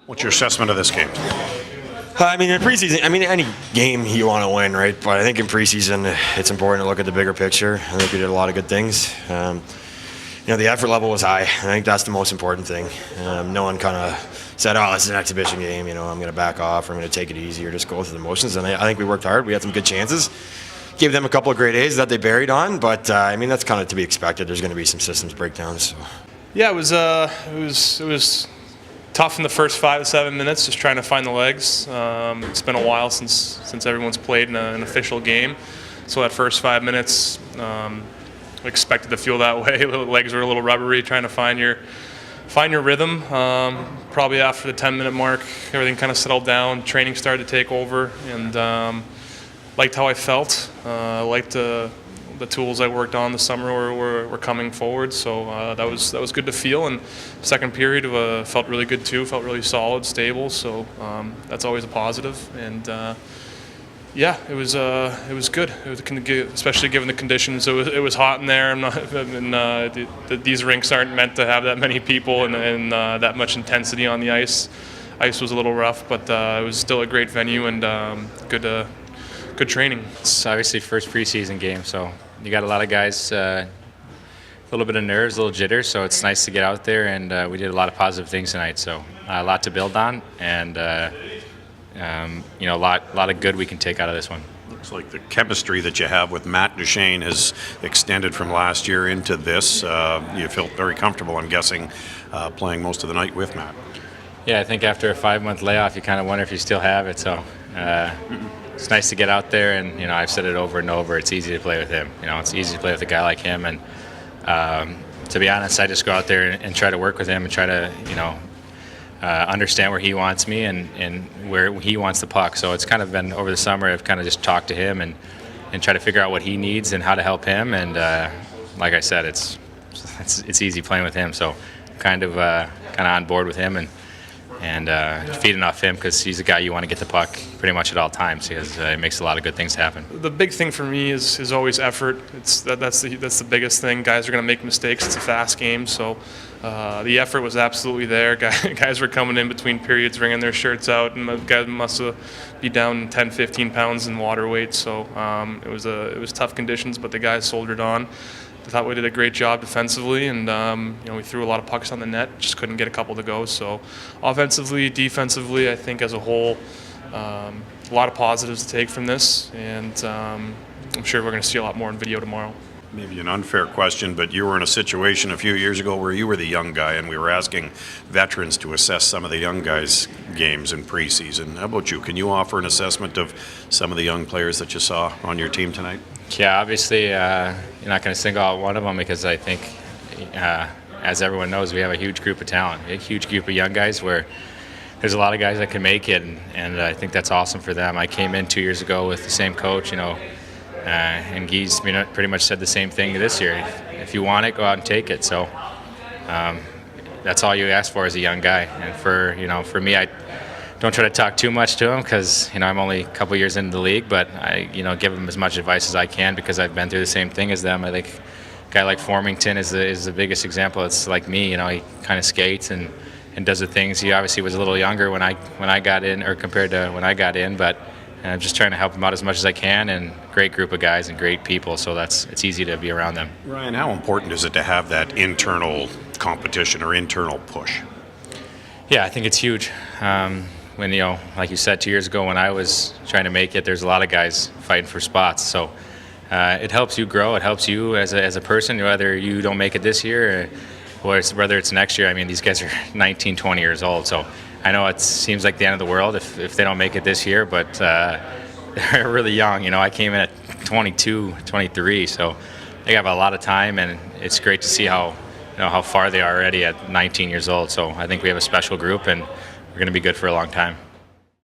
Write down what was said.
What's your assessment of this game? I mean, in preseason, any game you want to win, right? But I think in preseason, it's important to look at the bigger picture. I think we did a lot of good things. The effort level was high. I think that's the most important thing. No one kind of said, "Oh, this is an exhibition game. I'm going to back off, or I'm going to take it easy, or just go through the motions." And I think we worked hard. We had some good chances. Gave them a couple of great A's that they buried on, but that's kind of to be expected. There's going to be some systems breakdowns. So. Yeah, it was tough in the first 5 to 7 minutes, just trying to find the legs. It's been a while since everyone's played in an official game, so that first 5 minutes, expected to feel that way. The legs were a little rubbery, trying to find your rhythm. Probably after the 10-minute mark, everything kind of settled down. Training started to take over, and liked how I felt. Liked the tools I worked on this summer were coming forward, so that was good to feel. And second period felt really good too. Felt really solid, stable. So that's always a positive. And it was good. It was, especially given the conditions. It was hot in there. These rinks aren't meant to have that many people and that much intensity on the ice. Ice was a little rough, but it was still a great venue and good training. It's obviously first preseason game, so you got a lot of guys, a little bit of nerves, a little jitter, so it's nice to get out there, and we did a lot of positive things tonight, so a lot to build on, and a lot of good we can take out of this one. Looks like the chemistry that you have with Matt Duchene has extended from last year into this. You felt very comfortable, I'm guessing, playing most of the night with Matt. Yeah, I think after a 5-month layoff, you kind of wonder if you still have it, so it's nice to get out there, and I've said it over and over. It's easy to play with him. It's easy to play with a guy like him, and to be honest, I just go out there and try to work with him and try to understand where he wants me and where he wants the puck. So it's kind of been over the summer. I've kind of just talked to him and try to figure out what he needs and how to help him. And like I said, it's easy playing with him. So kind of on board with him and feeding off him, because he's a guy you want to get the puck pretty much at all times, because he makes a lot of good things happen. The big thing for me is always effort. That's the biggest thing. Guys are going to make mistakes. It's a fast game, so the effort was absolutely there. Guys were coming in between periods, wringing their shirts out, and the guys must be down 10, 15 pounds in water weight. So it was tough conditions, but the guys soldiered on. I thought we did a great job defensively, and we threw a lot of pucks on the net, just couldn't get a couple to go. So offensively, defensively, I think as a whole, a lot of positives to take from this, and I'm sure we're going to see a lot more in video tomorrow. Maybe an unfair question, but you were in a situation a few years ago where you were the young guy, and we were asking veterans to assess some of the young guys' games in preseason. How about you? Can you offer an assessment of some of the young players that you saw on your team tonight? Yeah, obviously you're not going to single out one of them, because I think, as everyone knows, we have a huge group of talent, a huge group of young guys where there's a lot of guys that can make it, and I think that's awesome for them. I came in 2 years ago with the same coach, and Guy's pretty much said the same thing this year. If you want it, go out and take it. So that's all you ask for as a young guy. And for me, I don't try to talk too much to him, because I'm only a couple years into the league, but I give him as much advice as I can, because I've been through the same thing as them. I think a guy like Formington is the biggest example. It's like me, he kind of skates and does the things. He obviously was a little younger when I got in, or compared to when I got in, but I'm just trying to help him out as much as I can, and great group of guys and great people, so it's easy to be around them. Ryan, how important is it to have that internal competition or internal push? Yeah, I think it's huge. When, like you said, 2 years ago when I was trying to make it, there's a lot of guys fighting for spots, so it helps you grow. It helps you as a person, whether you don't make it this year or whether it's next year. These guys are 19, 20 years old, so I know it seems like the end of the world if they don't make it this year, but they're really young. I came in at 22, 23, so they have a lot of time, and it's great to see how far they are already at 19 years old. So I think we have a special group, and we're going to be good for a long time.